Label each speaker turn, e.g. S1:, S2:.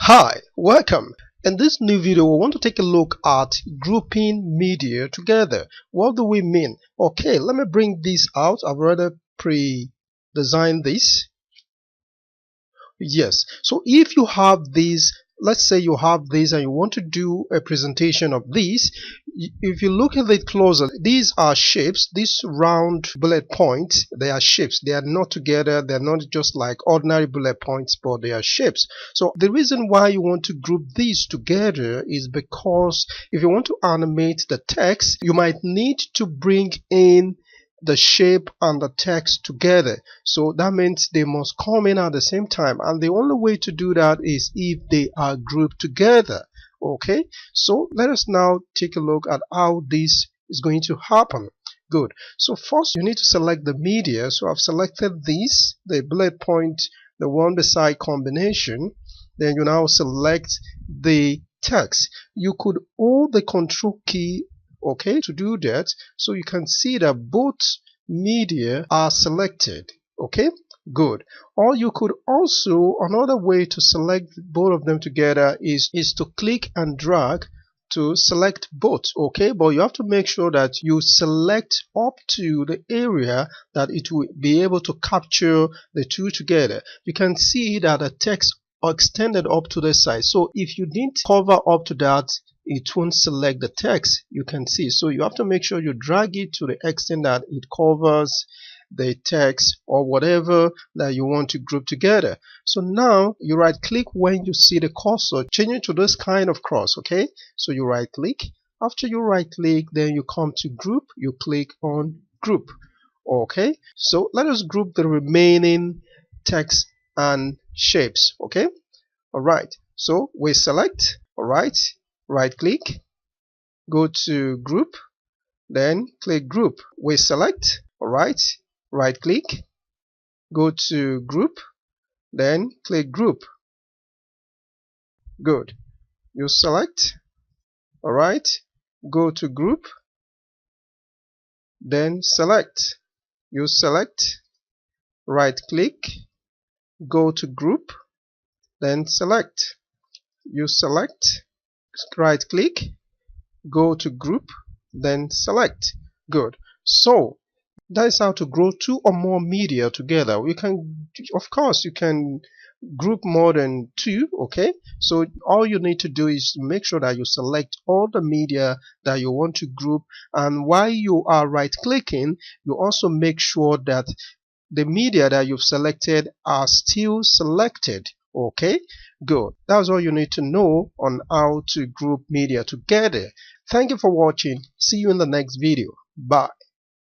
S1: Hi, welcome. In this new video, we want to take a look at grouping media together. What do we mean? Okay, let me bring this out. I've already pre-designed this. Yes, so if you have these, let's say you have this and you want to do a presentation of this, if you look at it closer, these are shapes. These round bullet points, they are shapes. They are not together. They're not just like ordinary bullet points, but they are shapes. So the reason why you want to group these together is because if you want to animate the text, you might need to bring in the shape and the text together. So that means they must come in at the same time, and the only way to do that is if they are grouped together. Okay, so let us now take a look at how this is going to happen. Good. So first you need to select the media. So I've selected this, the bullet point, the one beside combination. Then you now select the text. You could hold the control key, okay, to do that, so you can see that both media are selected. Okay, good. Or you could also, another way to select both of them together is to click and drag to select both. Okay, but you have to make sure that you select up to the area that it will be able to capture the two together. You can see that the text are extended up to the side, so if you didn't cover up to that, it won't select the text. You can see, so you have to make sure you drag it to the extent that it covers the text or whatever that you want to group together. So now you right click when you see the cursor, change it to this kind of cross. Okay, so you right click. After you right click, then you come to group, you click on group. Okay, so let us group the remaining text and shapes. Okay, all right, so we select, all right, right click, go to group, then click group. We select, all right, right click, go to group, then click group. Good. You select, all right, go to group, then select. You select, right click, go to group, then select. You select, right click, go to group, then select. Good. So that is how to grow two or more media together. You can, of course, you can group more than two. Okay, so all you need to do is make sure that you select all the media that you want to group, and while you are right clicking, you also make sure that the media that you've selected are still selected. Okay, good. That's all you need to know on how to group media together. Thank you for watching. See you in the next video. Bye.